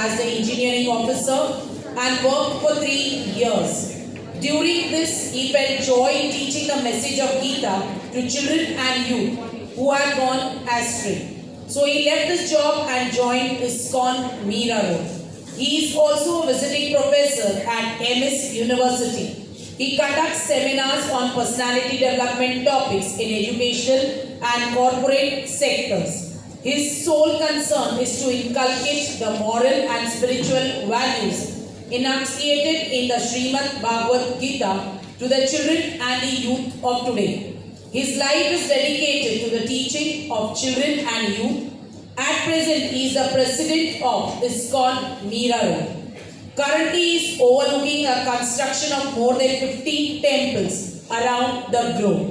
as the engineering officer and worked for 3 years. During this, he felt joy in teaching the message of Gita to children and youth who had gone astray. So he left this job and joined ISKCON Meera Road. He is also a visiting professor at MS University. He conducts seminars on personality development topics in educational and corporate sectors. His sole concern is to inculcate the moral and spiritual values enunciated in the Srimad Bhagavad Gita to the children and the youth of today. His life is dedicated to the teaching of children and youth. At present, he is the president of ISKCON Meera Road. Currently, he is overlooking a construction of more than 15 temples around the globe.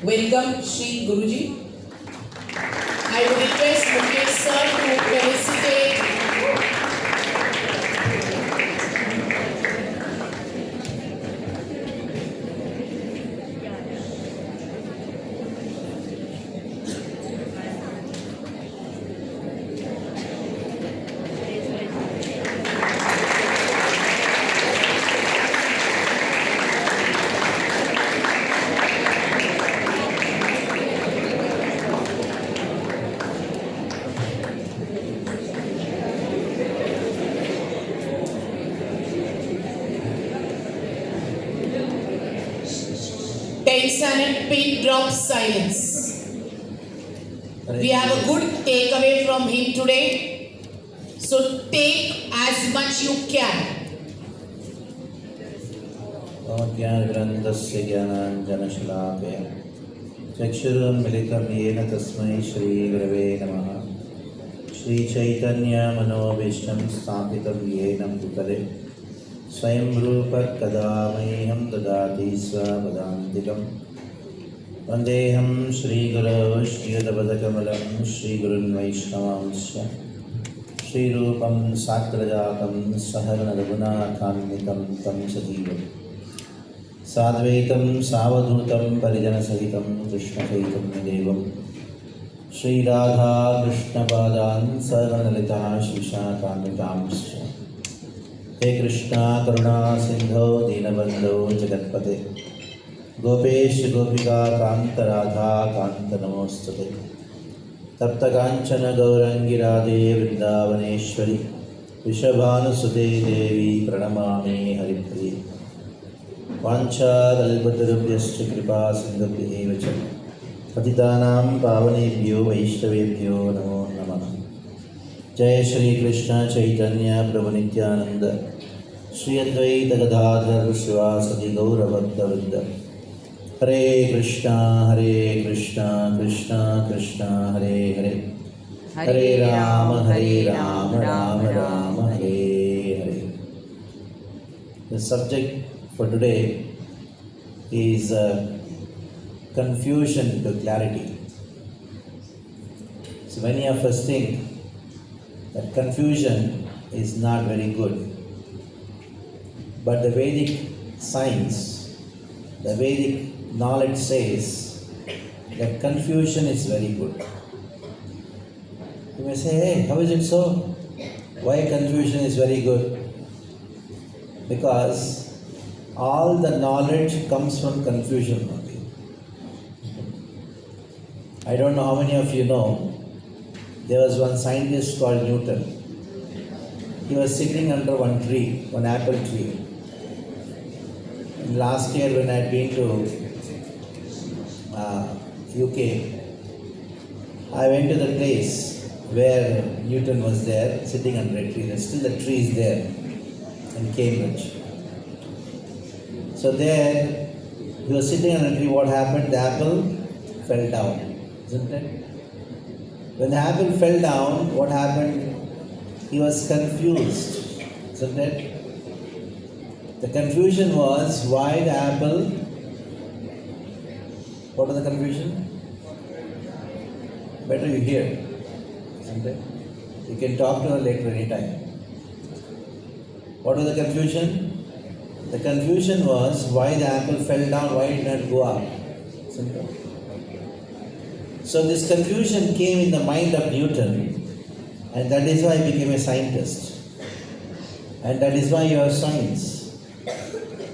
Welcome, Shri Guruji. I would request Mukesh sir to felicitate tense and pin drop silence. We have a good takeaway from him today. So take as much you can. ज्ञानग्रन्थस्य ज्ञानाञ्जनशलाकया चक्षुरुन्मिलितं येन तस्मै श्रीगुरवे नमः। श्रीचैतन्यमनोभीष्टं स्थापितं येन भूतले स्वयं रूपः कदा मह्यं ददाति स्वपदान्तिकं। वन्देऽहं श्रीगुरौ श्रीयुतपदकमलं श्रीगुरुन् वैष्णवांश्च श्रीरूपं साग्रजातं सहगणरघुनाथान्वितं तं सजीवम् साद्वैतं सावधूतं परिजनसहितं कृष्णचैतन्यं देवं श्रीराधा कृष्णपादान् सहगणललिता श्रीशाखान्वितांश्च। हे कृष्णा करुणा सिंधो दीनबंधो जगत्पते गोपेश गोपिका कांत राधा कांत नमोस्तुते। तप्त कांचन गौरंगी राधे वृंदावनेश्वरी वृषभानुसुते देवी प्रणमामि हरिप्रिये। वाञ्छाकल्पतरुभ्यश्च कृपा सिन्धुभ्येव च पतितानां पावनेभ्यो वैष्णवेभ्यो नमो नमः। जय श्री कृष्ण चैतन्य प्रभु नित्यानंद श्री अद्वैत गदाधर शिवासदि गौरभक्तवृंद। हरे Krishna Krishna Krishna Hare Hare Hare Ram Ram Ram Hare Hare. The subject for today is confusion to clarity. So many of us think that confusion is not very good. But the Vedic science, the Vedic knowledge says that confusion is very good. You may say, hey, how is it so? Why confusion is very good? Because all the knowledge comes from confusion only. I don't know how many of you know, there was one scientist called Newton. He was sitting under one tree, one apple tree. And last year when I had been to UK, I went to the place where Newton was there, sitting under a tree. And still the tree is there in Cambridge. So there, he was sitting on a tree. What happened? The apple fell down, isn't it? When the apple fell down, what happened? He was confused, isn't it? The confusion was why the apple. What was the confusion? Better you hear, isn't it? You can talk to her later anytime. What was the confusion? The confusion was why the apple fell down, why it did not go up. Simple. So this confusion came in the mind of Newton, And that is why I became a scientist. And that is why you have science.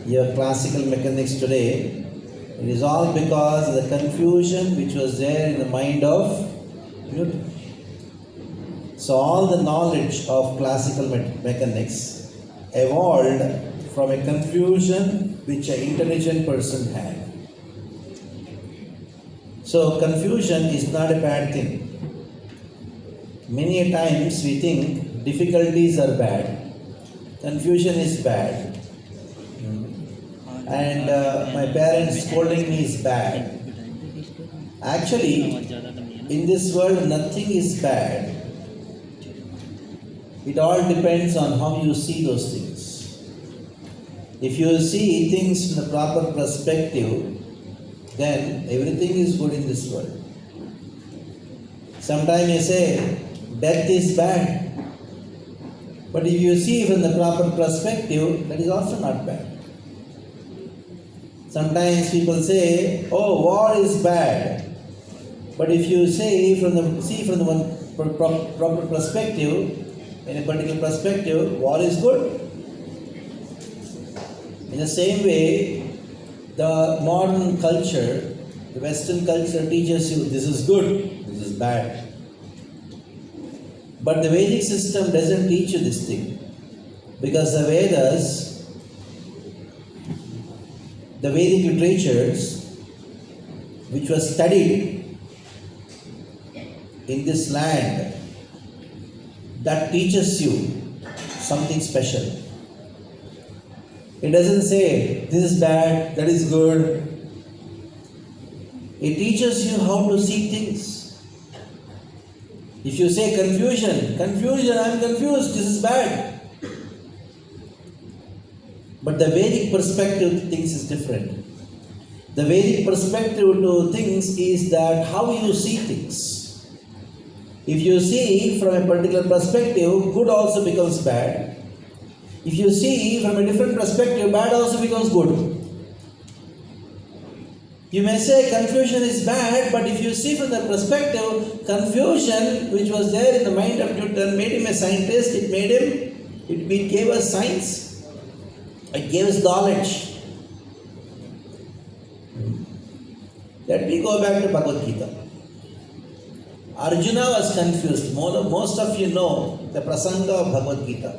Your classical mechanics today, it is all because of the confusion which was there in the mind of Newton. So all the knowledge of classical mechanics evolved from a confusion which an intelligent person had. So confusion is not a bad thing. Many a times we think difficulties are bad, confusion is bad, and my parents scolding me is bad. Actually, in this world nothing is bad. It all depends on how you see those things. If you see things from the proper perspective, then everything is good in this world. Sometimes you say, death is bad. But if you see from the proper perspective, that is also not bad. Sometimes people say, oh, war is bad. But if you see from the one proper perspective, in a particular perspective, war is good. In the same way, the modern culture, the Western culture teaches you this is good, this is bad. But the Vedic system doesn't teach you this thing. Because the Vedas, the Vedic literatures, which was studied in this land, that teaches you something special. It doesn't say this is bad, that is good. It teaches you how to see things. If you say confusion, I am confused, this is bad. But the Vedic perspective to things is different. The Vedic perspective to things is that how you see things. If you see from a particular perspective, good also becomes bad. If you see from a different perspective, bad also becomes good. You may say confusion is bad, but if you see from the perspective, confusion which was there in the mind of Newton made him a scientist, it gave us science, it gave us knowledge. Let me go back to Bhagavad Gita. Arjuna was confused. Most of you know the prasanga of Bhagavad Gita,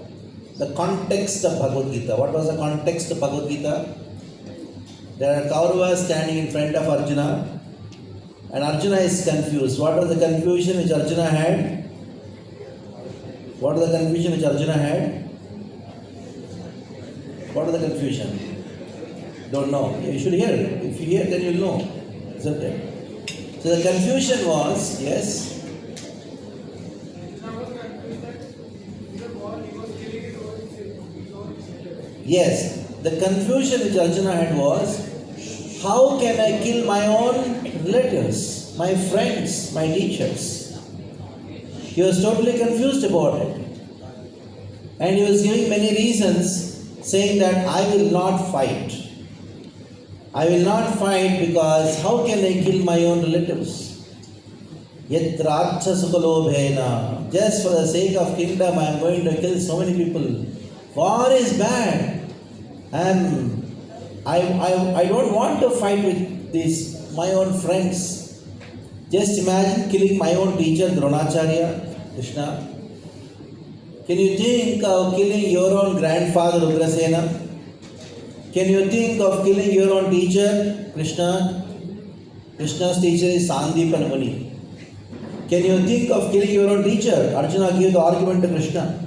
the context of Bhagavad Gita. What was the context of Bhagavad Gita? There are Kauravas standing in front of Arjuna, and Arjuna is confused. What was the confusion which Arjuna had? What was the confusion which Arjuna had? What was the confusion? Don't know. You should hear. If you hear, then you'll know. Isn't it? So the confusion was, yes? Yes, the confusion which Arjuna had was, how can I kill my own relatives, my friends, my teachers? He was totally confused about it. And he was giving many reasons, saying that I will not fight. I will not fight because how can I kill my own relatives? Yatracha sukalobhena. Just for the sake of kingdom, I am going to kill so many people. War is bad. I don't want to fight with these my own friends. Just imagine killing my own teacher, Dronacharya, Krishna. Can you think of killing your own grandfather, Ugrasena? Can you think of killing your own teacher, Krishna? Krishna's teacher is Sandeepan Muni. Can you think of killing your own teacher? Arjuna gave the argument to Krishna.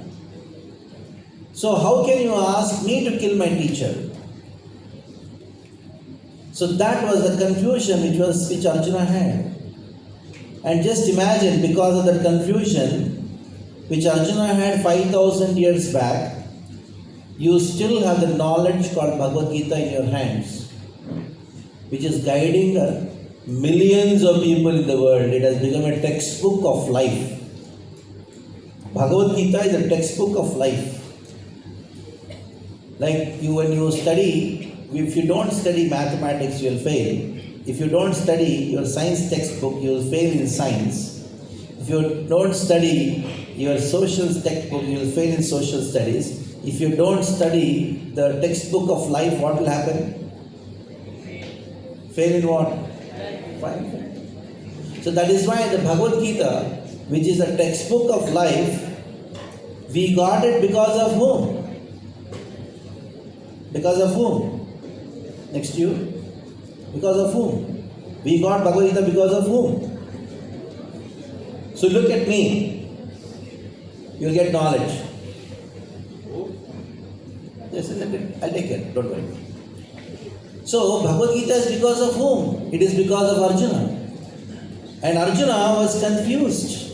So how can you ask me to kill my teacher? So that was the confusion which Arjuna had. And just imagine, because of that confusion which Arjuna had 5,000 years back, you still have the knowledge called Bhagavad Gita in your hands, which is guiding millions of people in the world. It has become a textbook of life. Bhagavad Gita is a textbook of life. Like when you study, if you don't study mathematics, you will fail. If you don't study your science textbook, you will fail in science. If you don't study your social textbook, you will fail in social studies. If you don't study the textbook of life, what will happen? Fail in what? Fine. So that is why the Bhagavad Gita, which is a textbook of life, we got it because of whom? Because of whom? Next to you. Because of whom? We got Bhagavad Gita because of whom? So look at me. You'll get knowledge. Yes, I'll take it. Don't worry. So Bhagavad Gita is because of whom? It is because of Arjuna. And Arjuna was confused.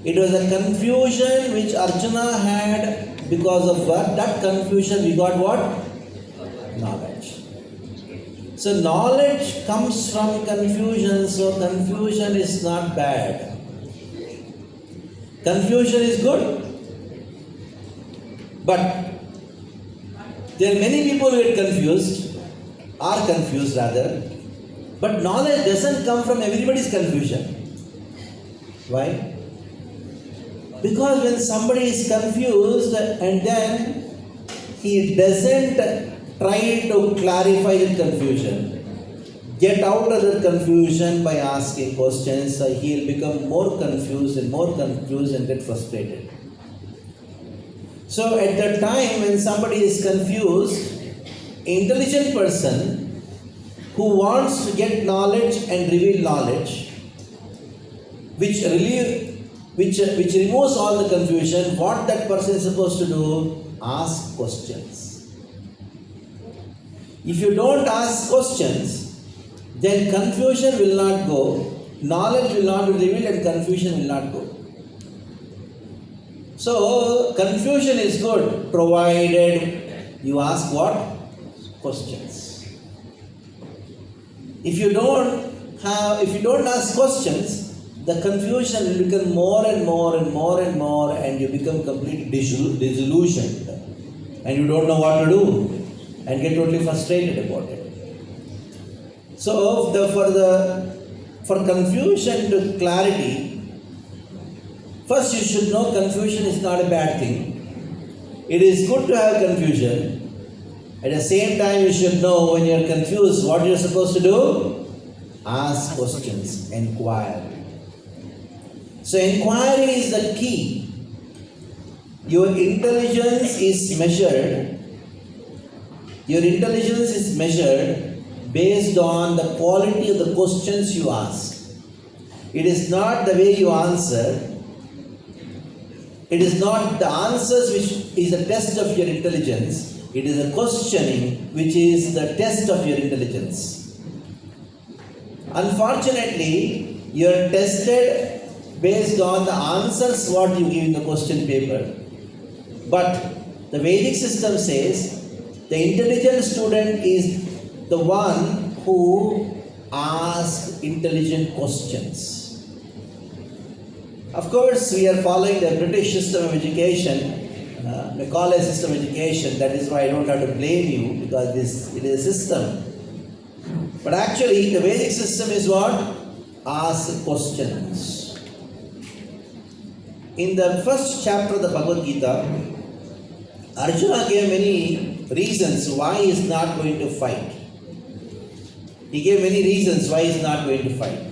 It was a confusion which Arjuna had because of what? That confusion we got what? Knowledge. So knowledge comes from confusion, so confusion is not bad. Confusion is good. But there are many people who get confused, are confused rather, but knowledge doesn't come from everybody's confusion. Why? Because when somebody is confused and then he doesn't try to clarify the confusion, get out of the confusion by asking questions, he will become more confused and get frustrated. So at the time when somebody is confused, intelligent person who wants to get knowledge and reveal knowledge, which removes all the confusion, what that person is supposed to do? Ask questions. If you don't ask questions, then confusion will not go, knowledge will not be revealed, and confusion will not go. So, confusion is good, provided you ask what? Questions. If you don't ask questions, the confusion will become more and more, and you become completely disillusioned, and you don't know what to do, and get totally frustrated about it. So, for confusion to clarity, first you should know confusion is not a bad thing. It is good to have confusion. At the same time, you should know when you are confused, what you are supposed to do? Ask questions, inquire. So inquiry is the key. Your intelligence is measured. Your intelligence is measured based on the quality of the questions you ask. It is not the way you answer. It is not the answers which is a test of your intelligence. It is a questioning which is the test of your intelligence. Unfortunately, you are tested based on the answers what you give in the question paper. But the Vedic system says the intelligent student is the one who asks intelligent questions. Of course, we are following the British system of education, Macaulay system of education. That is why I don't have to blame you, because it is a system. But actually, the Vedic system is what? Ask questions. In the first chapter of the Bhagavad Gita, Arjuna gave many reasons why he is not going to fight. He gave many reasons why he is not going to fight.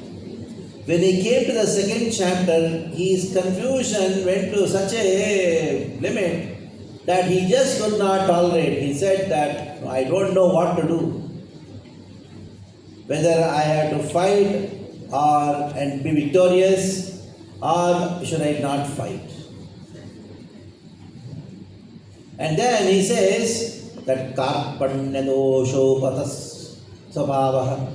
When he came to the second chapter, his confusion went to such a limit that he just could not tolerate. He said that, I don't know what to do. Whether I have to fight and be victorious, or should I not fight? And then he says that karpanyadosho patas sabhavaha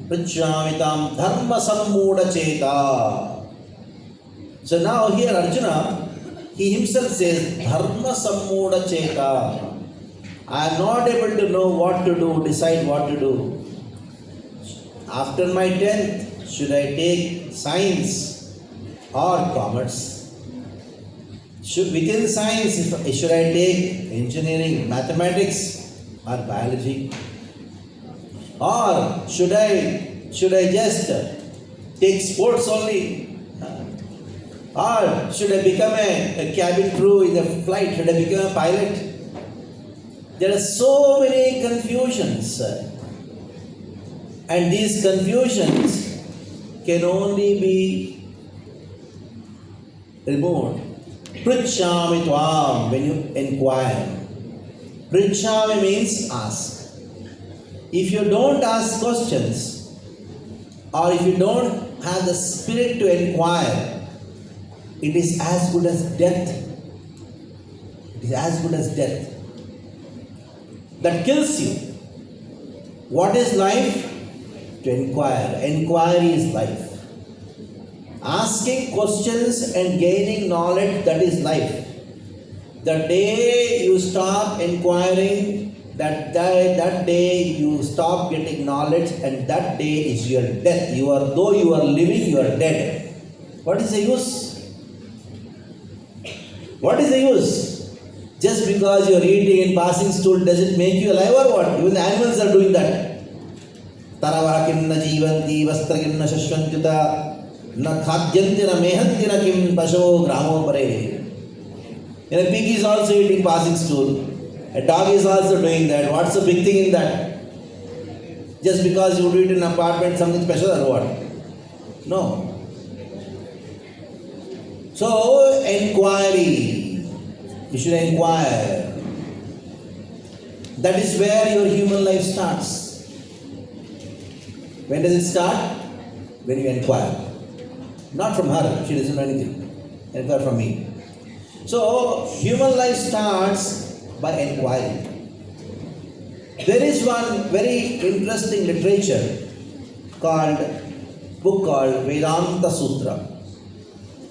Prachamitam dharma sammuda cheta. So now here Arjuna, he himself says dharma sammuda cheta. I am not able to know what to do, decide what to do. After my 10th, should I take science or commerce? Within science, should I take engineering, mathematics or biology? Or should I just take sports only? Or should I become a cabin crew in the flight? Should I become a pilot? There are so many confusions. And these confusions can only be removed. Prichami tvam, when you inquire. Prichami means ask. If you don't ask questions, or if you don't have the spirit to inquire, it is as good as death. It is as good as death. That kills you. What is life? To inquire. Inquiry is life. Asking questions and gaining knowledge, that is life. The day you stop inquiring, that day you stop getting knowledge, and that day is your death. Though you are living, you are dead. What is the use? What is the use? Just because you are eating and passing stool, does it make you alive or what? Even the animals are doing that. Taravakinna jivanti vastrakinna shashvantyuta na khadyantina mehantina kim pasho gramo pare. And a pig is also eating passing stool. A dog is also doing that. What's the big thing in that? Just because you do it in an apartment, something special or what? No. So, inquiry. You should inquire. That is where your human life starts. When does it start? When you inquire. Not from her, she doesn't know anything. Inquire from me. So, human life starts by inquiry. There is one very interesting literature book called Vedanta Sutra.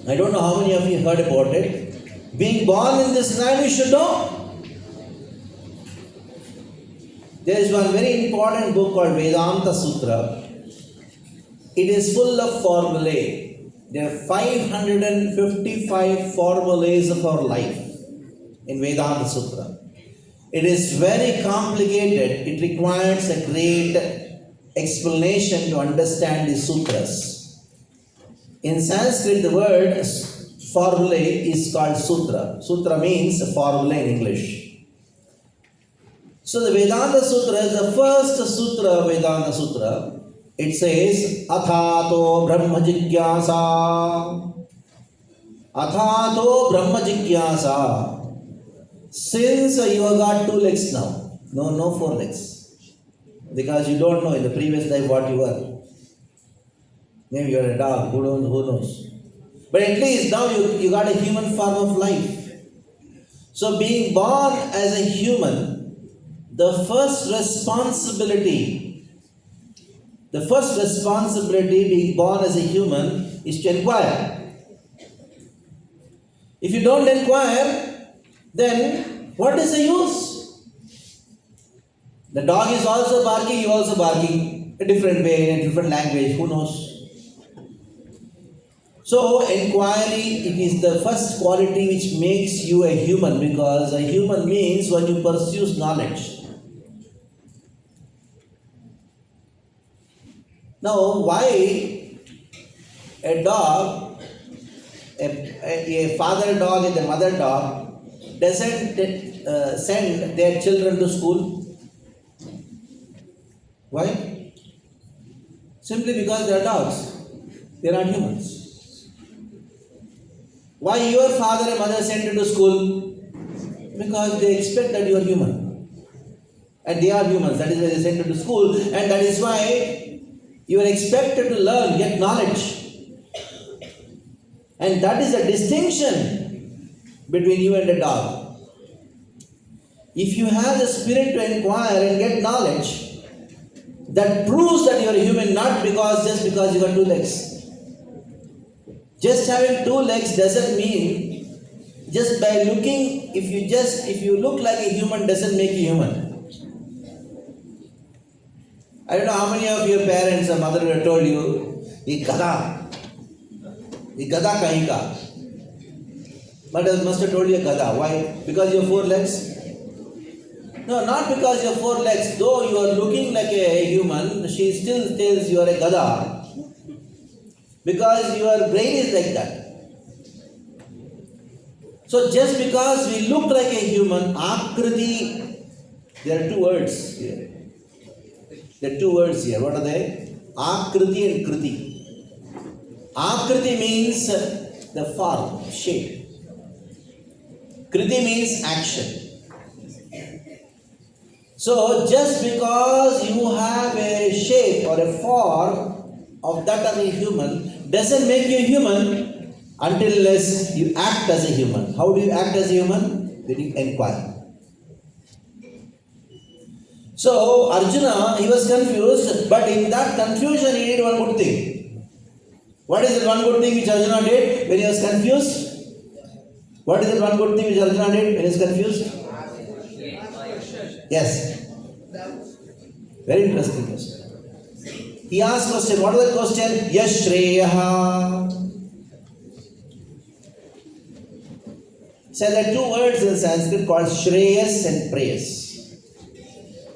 I don't know how many of you heard about it. Being born in this land, you should know. There is one very important book called Vedanta Sutra. It is full of formulae. There are 555 formulae of our life in Vedanta Sutra. It is very complicated. It requires a great explanation to understand the sutras. In Sanskrit, the word formulae is called sutra. Sutra means formula in English. So the Vedanta Sutra is the first sutra, Vedanta Sutra. It says, Athato Brahma Jigyasa. Athato Brahma Jigyasa. Since you have got 2 legs now, no 4 legs. Because you don't know in the previous life what you were. Maybe you are a dog, who knows. But at least now you got a human form of life. So being born as a human, the first responsibility being born as a human is to inquire. If you don't inquire, then what is the use? The dog is also barking, you also barking, a different way, in a different language, who knows? So, inquiry, it is the first quality which makes you a human, because a human means one who pursues knowledge. Now, why a dog, a father dog and a mother dog doesn't send their children to school? Why? Simply because they are dogs. They are not humans. Why your father and mother sent you to school? Because they expect that you are human. And they are humans. That is why they sent you to school. And that is why you are expected to learn, get knowledge. And that is a distinction between you and a dog. If you have the spirit to inquire and get knowledge, that proves that you are a human, not just because you got 2 legs. Just having 2 legs doesn't mean, just by looking, if you look like a human doesn't make you human. I don't know how many of your parents or mother have told you, ye gada kahin ka. But must have told you a gada. Why? Because you have 4 legs? No, not because you have 4 legs. Though you are looking like a human, she still tells you are a gada. Because your brain is like that. So just because we look like a human, Akriti, there are two words here. There are two words here. What are they? Akriti and Kriti. Akriti means the form, shape. Kriti means action. So just because you have a shape or a form of that of a human doesn't make you human until unless you act as a human. How do you act as a human? When you inquire. So Arjuna, he was confused, but in that confusion he did one good thing. What is the one good thing which Arjuna did when he was confused? What is the one good thing which Arjuna did when he was confused? Yes. Very interesting question. He asked question. What was the question? Yashreyaha. So there are two words in Sanskrit called Shreyas and Preyas.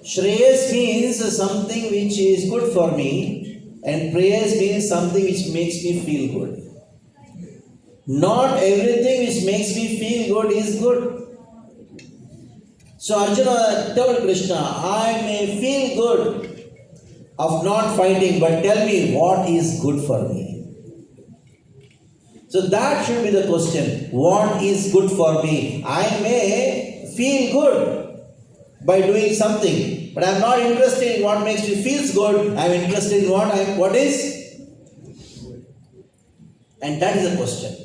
Shreyas means something which is good for me, and Preyas means something which makes me feel good. Not everything which makes me feel good is good. So Arjuna told Krishna, I may feel good of not fighting, but tell me what is good for me. So that should be the question. What is good for me? I may feel good by doing something, but I am not interested in what makes me feel good. I am interested in what is. And that is the question,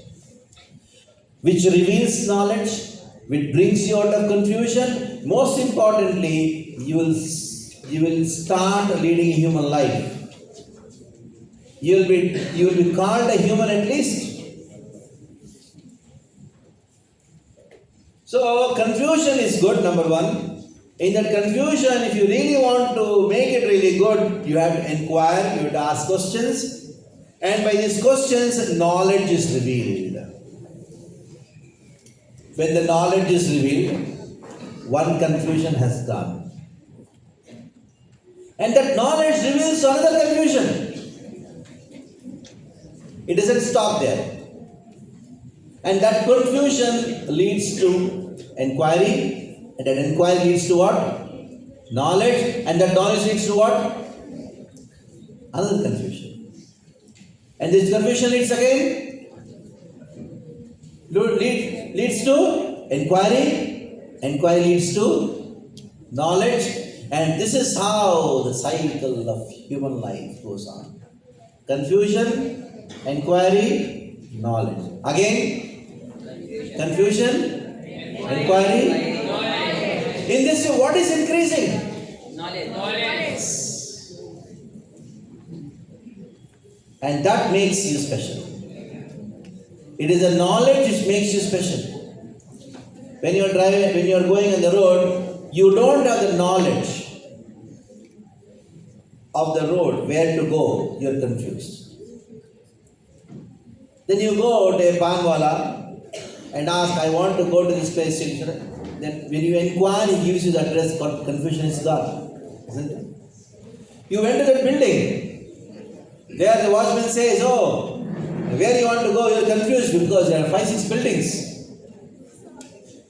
which reveals knowledge, which brings you out of confusion. Most importantly, you will start leading a human life. You will be called a human at least. So confusion is good, number one. In that confusion, if you really want to make it really good, you have to inquire, you have to ask questions, and by these questions, knowledge is revealed. When the knowledge is revealed, one confusion has gone. And that knowledge reveals another confusion. It doesn't stop there. And that confusion leads to inquiry. And that inquiry leads to what? Knowledge. And that knowledge leads to what? Another confusion. And this confusion leads again? Leads to inquiry. Inquiry leads to knowledge. And this is how the cycle of human life goes on. Confusion, inquiry, knowledge. Again, confusion, inquiry. In this way, what is increasing? Knowledge. And that makes you special. It is the knowledge which makes you special. When you are driving, when you are going on the road, you don't have the knowledge of the road, where to go, you are confused. Then you go to a panwala and ask, I want to go to this place. Then when you inquire, he gives you the address, confusion is gone. Isn't it? You went to that building. There the watchman says, oh, where you want to go, you are confused because there are 5-6 buildings.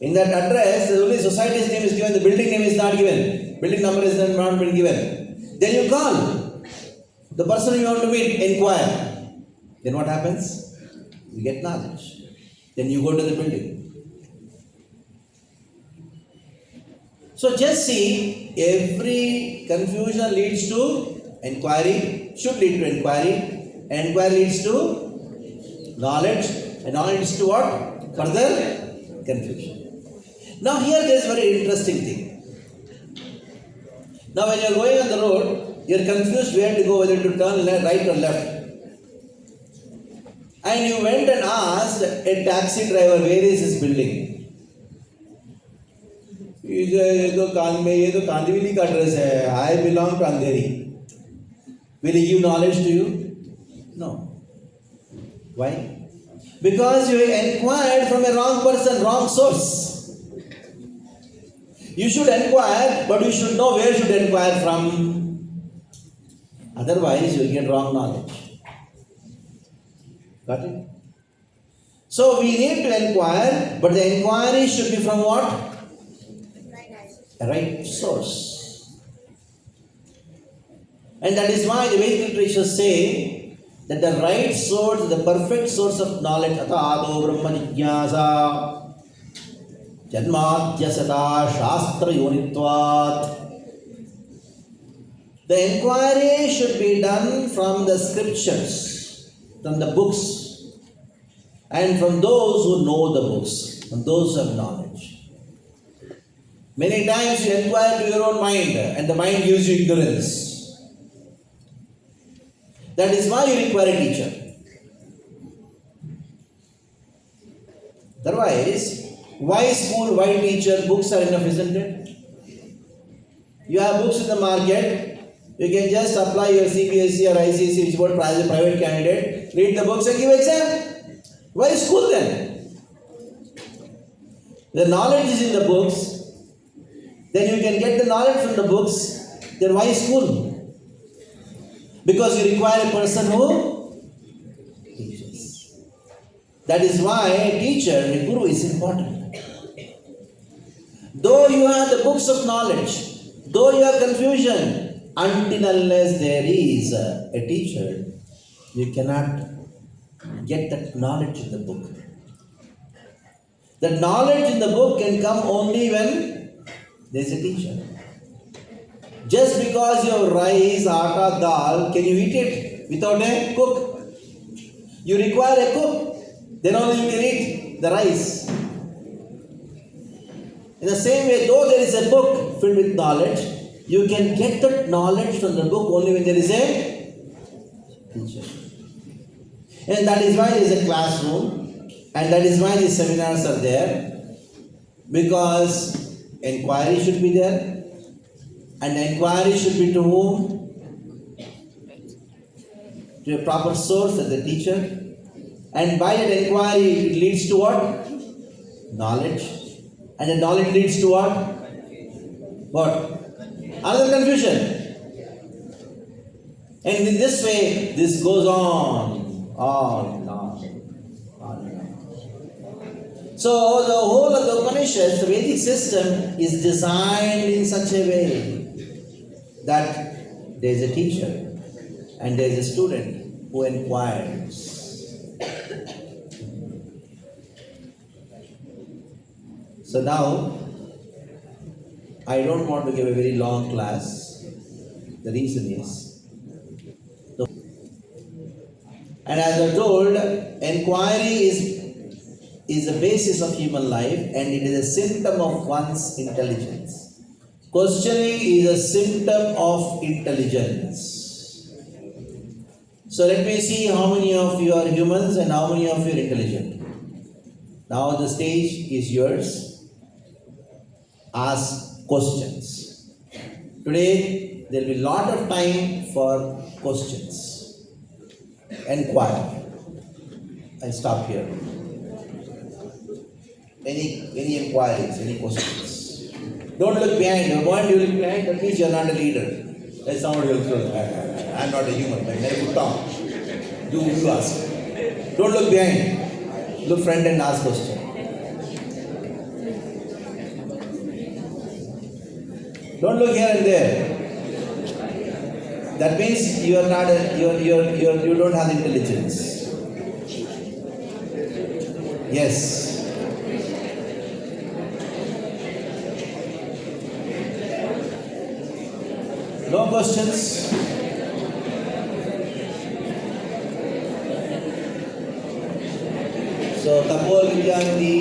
In that address, the only society's name is given, the building name is not given. Building number is not been given. Then you call the person you want to meet, inquire. Then what happens? You get knowledge. Then you go to the building. So just see, every confusion leads to inquiry, should lead to inquiry. Inquiry leads to knowledge. And knowledge leads to what? Further confusion. Now here there is a very interesting thing. Now when you are going on the road, you are confused where to go, whether to turn left, right or left. And you went and asked a taxi driver, where is this building? He said, ये तो कांदिवली का address है. I belong to Andheri. Will he give knowledge to you? No. Why? Because you inquired from a wrong person, wrong source. You should inquire, but you should know where you should inquire from. Otherwise, you will get wrong knowledge. Got it? So we need to inquire, but the inquiry should be from what? A right source. And that is why the Vedic literatures say that the right source, the perfect source of knowledge, atado brahma jigyasa janmadhyasata shastra yonitvat. The inquiry should be done from the scriptures, from the books, and from those who know the books, from those who have knowledge. Many times you inquire to your own mind, and the mind gives you ignorance. That is why you require a teacher. Otherwise, why school, why teacher? Books are enough, isn't it? You have books in the market. You can just apply your CBSE or ICSE, which is what private candidate, read the books and give exam. Why school then? The knowledge is in the books. Then you can get the knowledge from the books. Then why school? Because you require a person who teaches. That is why a teacher, a guru is important. Though you have the books of knowledge, though you have confusion, until unless there is a teacher, you cannot get that knowledge in the book. The knowledge in the book can come only when there is a teacher. Just because you have rice, atta, dal, can you eat it without a cook? You require a cook, then only you can eat the rice. In the same way, though there is a book filled with knowledge, you can get that knowledge from the book only when there is a teacher. And that is why there is a classroom, and that is why these seminars are there, because inquiry should be there, and the inquiry should be to whom? To a proper source as a teacher, and by that inquiry it leads to what? Knowledge, and the knowledge leads to what? What? Another confusion. And in this way, this goes on and on. So the whole of the Upanishads, the Vedic system is designed in such a way that there is a teacher and there is a student who inquires. So now, I don't want to give a very long class. The reason is, and as I told, inquiry is the basis of human life, and it is a symptom of one's intelligence. Questioning is a symptom of intelligence. So let me see how many of you are humans and how many of you are intelligent. Now the stage is yours. Ask questions. Today there will be a lot of time for questions. Inquire. I stop here. Any inquiries, any questions? Don't look behind. The moment you look behind, that means you are not a leader. That's somebody else. I am not a human. I never talk. You ask. Don't look behind. Look front and ask question. Don't look here and there. That means you are not you don't have intelligence. Yes. No questions? So, Kapil, Vidyanidhi,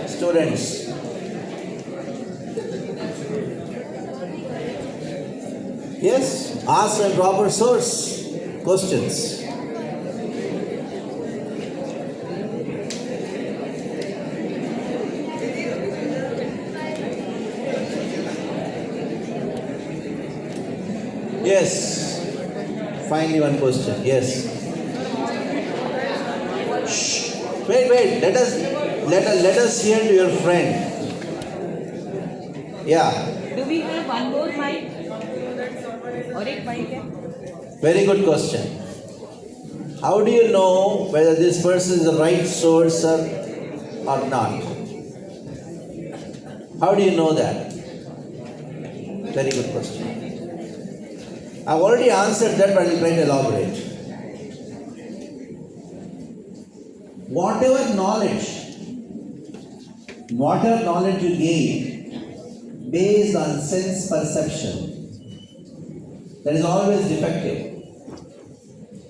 students. Yes, ask a proper source questions. Yes. Finally, one question. Yes. Shh. Wait. Let us hear to your friend. Yeah. Do we have one more mic? Or एक mic है? Very good question. How do you know whether this person is the right source or not? How do you know that? Very good question. I've already answered that, but I'll try to elaborate. Whatever knowledge you gain based on sense perception, that is always defective.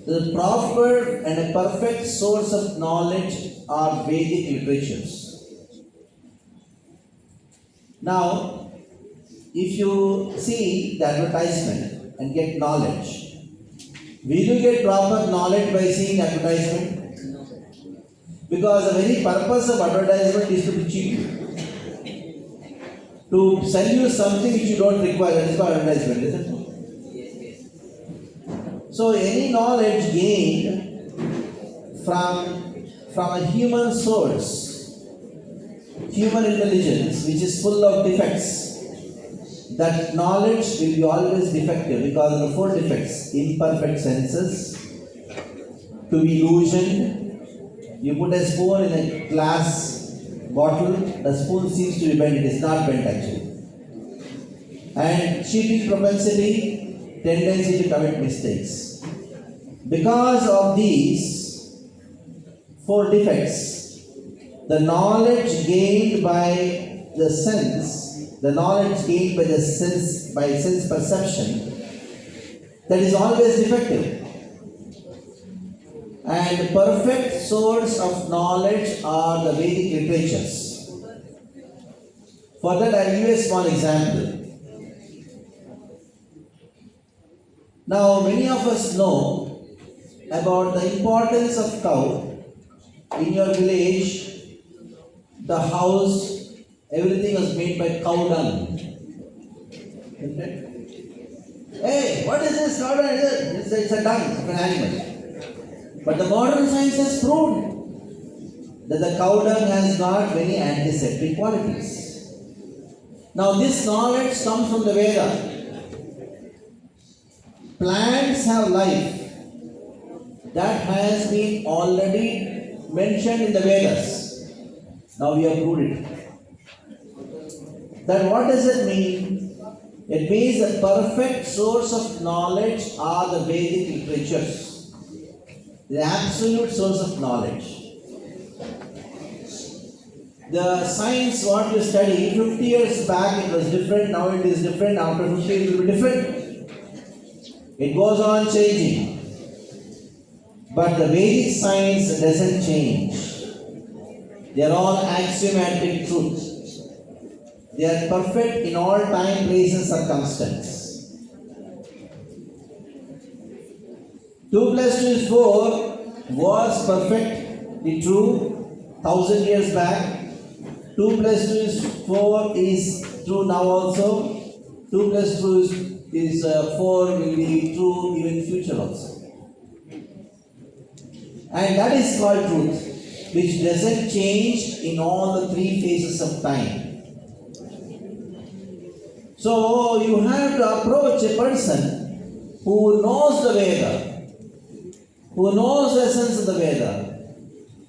The proper and a perfect source of knowledge are Vedic literatures. Now, if you see the advertisement and get knowledge, will you get proper knowledge by seeing the advertisement? Because the very purpose of advertisement is to cheat you. To sell you something which you don't require, that is called advertisement, isn't it? So any knowledge gained from a human source, human intelligence, which is full of defects, that knowledge will be always defective because of the four defects: imperfect senses, to be illusioned. You put a spoon in a glass bottle, the spoon seems to be bent, it is not bent actually. And cheating propensity, tendency to commit mistakes. Because of these four defects, the knowledge gained by the sense, by sense perception, that is always defective. And the perfect source of knowledge are the Vedic literatures. For that, I'll give you a small example. Now, many of us know about the importance of cow. In your village, the house, everything was made by cow dung. Hey, what is this cow dung? It's a dung of an animal. But the modern science has proved that the cow dung has got many antiseptic qualities. Now this knowledge comes from the Veda. Plants have life. That has been already mentioned in the Vedas. Now we have proved it. Then what does it mean? It means the perfect source of knowledge are the Vedic literatures. The absolute source of knowledge. The science what you study, 50 years back it was different, now it is different, after 50 years it will be different. It goes on changing. But the Vedic science doesn't change. They are all axiomatic truths. They are perfect in all time, place and circumstance. 2 plus 2 is 4 was perfectly true 1000 years back. 2 plus 2 is 4 is true now also. 2 plus 2 is 4 will be true even future also. And that is called truth, which doesn't change in all the 3 phases of time. So you have to approach a person who knows the Veda, who knows the essence of the Veda,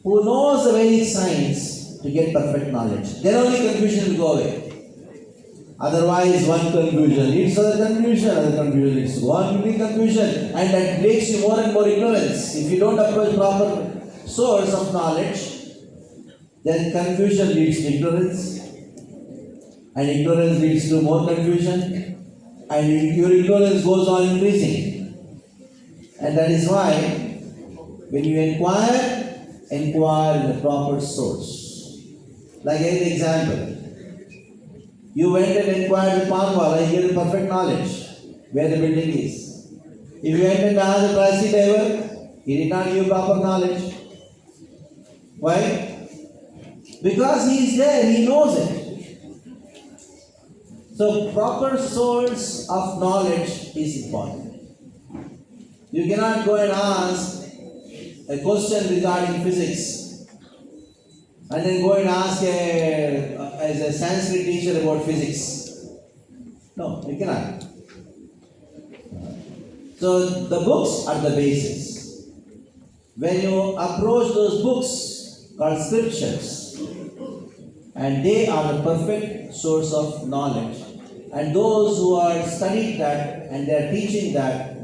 who knows the Vedic science to get perfect knowledge. Then only confusion will go away. Otherwise, one confusion leads to other confusion, other confusion leads to one confusion, and that makes you more and more ignorance. If you don't approach proper source of knowledge, then confusion leads to ignorance, and ignorance leads to more confusion, and your ignorance goes on increasing. And that is why, when you inquire in the proper source. Like any example, you went and inquired with Padma, he gave perfect knowledge where the building is. If you went and asked the taxi driver, he did not give proper knowledge. Why? Because he is there, he knows it. So proper source of knowledge is important. You cannot go and ask a question regarding physics and then go and ask as a Sanskrit teacher about physics. No, you cannot. So the books are the basis. when you approach those books called scriptures, and they are the perfect source of knowledge, and those who are studying that and they are teaching that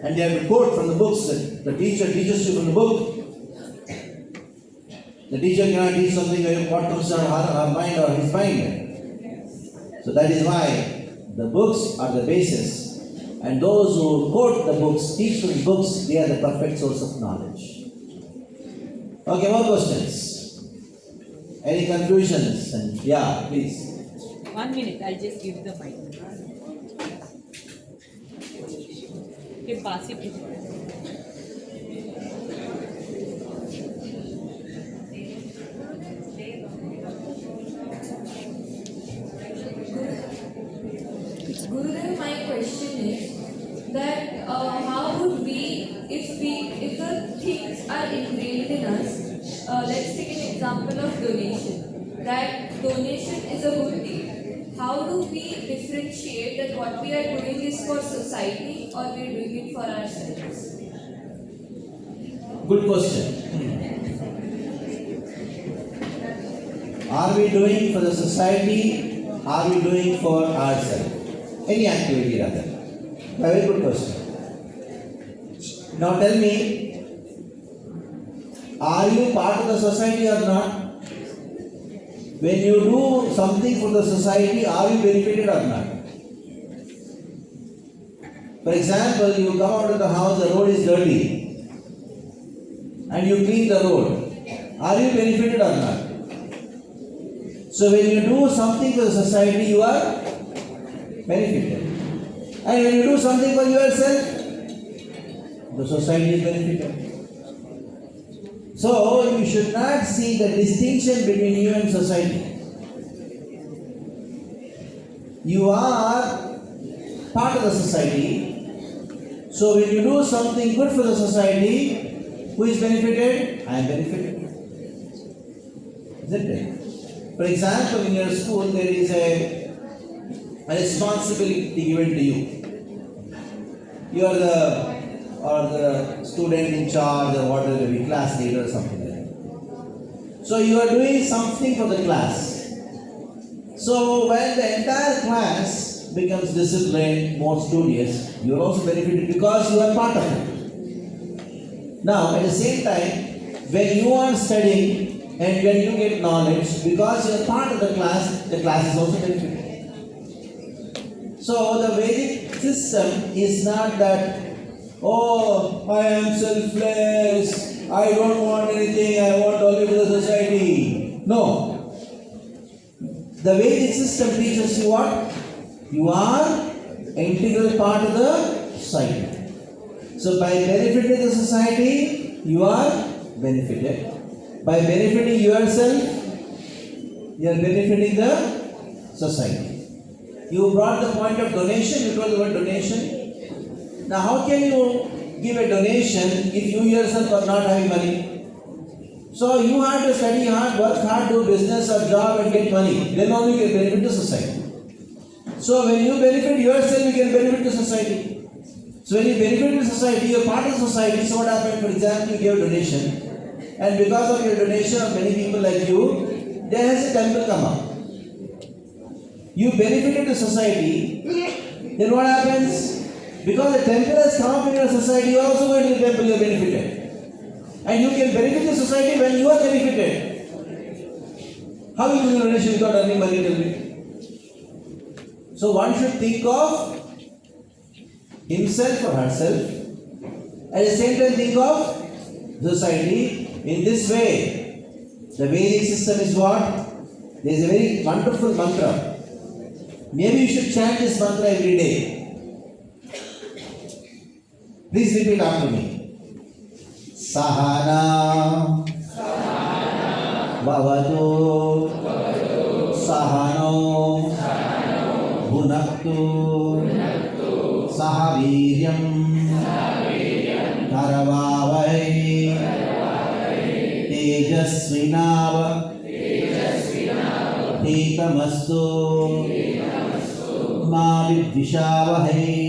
and they have to quote from the books that the teacher teaches you from the book. The teacher cannot teach something what comes to her mind or his mind. So that is why the books are the basis, and those who quote the books, teach from the books, they are the perfect source of knowledge. Okay, more questions? Any confusions? And yeah, please. 1 minute, I'll just give the mic. You can pass it to him. Gurudev, my question is that how would we, if the things are ingrained in us, let's take an example of donation. That donation is a good deed. How do we differentiate that what we are doing is for society or we are doing it for ourselves? Good question. Are we doing for the society? Are we doing for ourselves? Any activity rather. A very good question. Now tell me, are you part of the society or not? When you do something for the society, are you benefited or not? For example, you come out of the house, the road is dirty, and you clean the road. Are you benefited or not? So when you do something for the society, you are benefited. And when you do something for yourself, the society is benefited. So you should not see the distinction between you and society. You are part of the society. So when you do something good for the society, who is benefited? I am benefited. Isn't it? For example, in your school there is a responsibility given to you. You are the student in charge or whatever, maybe class leader or something like that. So you are doing something for the class. So when the entire class becomes disciplined, more studious, you are also benefited because you are part of it. Now at the same time, when you are studying and when you get knowledge, because you are part of the class is also benefited. So the Vedic system is not that, oh, I am selfless, I don't want anything, I want only for the society. No. The Vedic system teaches you what? You are an integral part of the society. So by benefiting the society, you are benefited. By benefiting yourself, you are benefiting the society. You brought the point of donation, you told the word donation. Now how can you give a donation if you yourself are not having money? So you have to study hard, work hard, do business or job and get money. Then only you can benefit the society. So when you benefit yourself, you can benefit the society. So when you benefit the society, you are part of the society. So what happened? For example, you gave a donation. And because of your donation of many people like you, there has a temple come up. You benefited the society, then what happens? Because the temple has come up in your society, you are also going to the temple, you are benefited. And you can benefit the society when you are benefited. How will you do donation without earning money? Tell me. So one should think of himself or herself, at the same time think of society. In this way, the Vedic system is what? There is a very wonderful mantra. Maybe you should chant this mantra every day. Please repeat after me. Sahana Bhavatu Sahano Bhunaktu Sahaviryam Karavavai Tejasvinava Hekamastu Ma Vidvishavahai.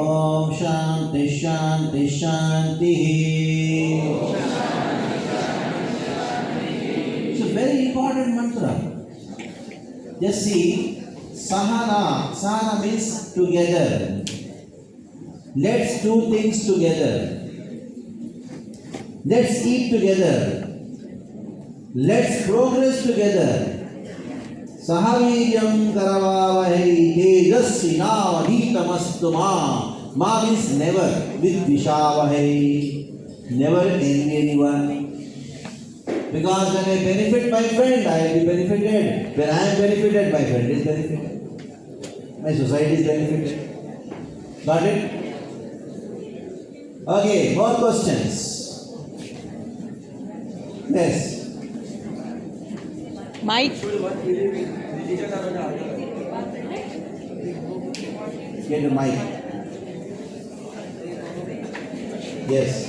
Om Shanti Shanti Shanti. It's a very important mantra. Just see, Sahana. Sahana means together. Let's do things together. Let's eat together. Let's progress together. Sahaviryam karavavahai tejasvinavadhitamastu ma. Ma means never. Vidvishavahai. Never envy anyone. Because when I benefit my friend, I will be benefited. When I am benefited, my friend is benefited. My society is benefited. Got it? Okay, more questions. Yes. Mike. Get a mic. Yes.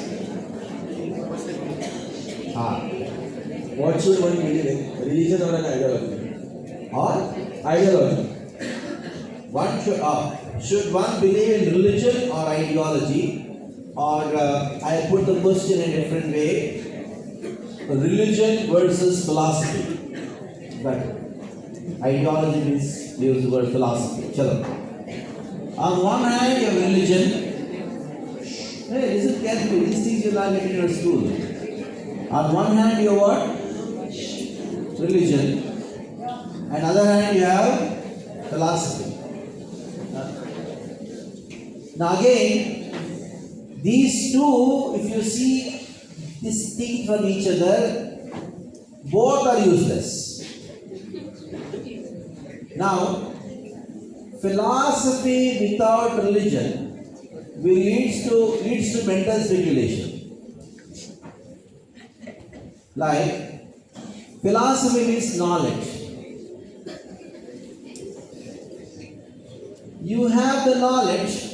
What should one believe in? Religion or an ideology? Or Ideology. one should one believe in religion or ideology? Or I put the question in a different way. Religion versus philosophy. But ideology means we use the word philosophy. Chalo. On one hand, you have religion. Hey, listen carefully. These things you learn in your school. On one hand, you have what? Religion. And other hand, you have philosophy. Now again, these two, if you see distinct from each other, both are useless. Now, philosophy without religion leads to mental speculation. Like, philosophy means knowledge. You have the knowledge,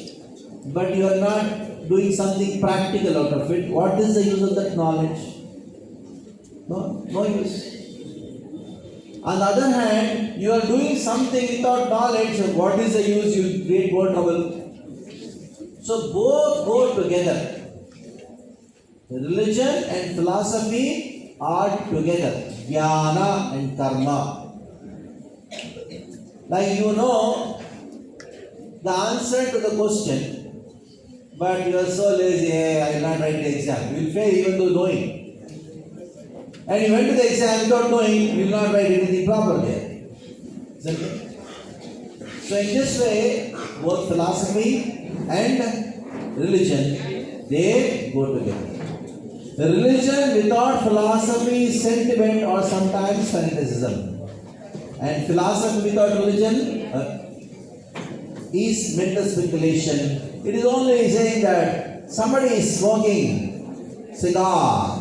but you are not doing something practical out of it. What is the use of that knowledge? No use. On the other hand, you are doing something without knowledge. So what is the use? You create more trouble. So both go together. Religion and philosophy are together. Jnana and karma. Like you know the answer to the question, but you are so lazy, I will not write the exam. You will fail even though knowing. And you went to the exam without knowing, you will not write anything properly. Isn't it? So in this way, both philosophy and religion, they go together. The religion without philosophy is sentiment or sometimes fanaticism. And philosophy without religion is mental speculation. It is only saying that somebody is smoking cigar.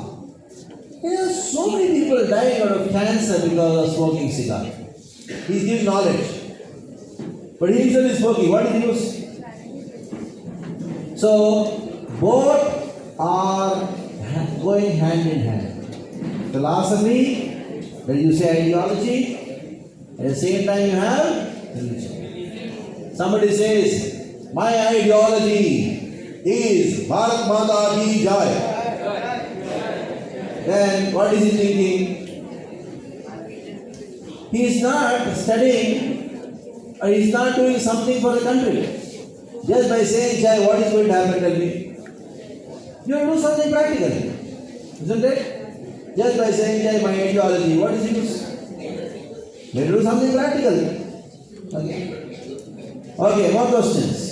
There are so many people dying out of cancer because of smoking cigar. He is giving knowledge. But he himself is smoking. What is the use? So, both are going hand in hand. Philosophy, that you say ideology, at the same time you have religion. Somebody says, my ideology is Bharat Mata Ki Jai. Then what is he thinking? He is not studying or he is not doing something for the country. Just by saying Jai, what is going to happen? Tell me. You have to do something practical. Isn't it? Just by saying Jai, my ideology, what is the use? You have to do something practical. Okay. Okay, more questions.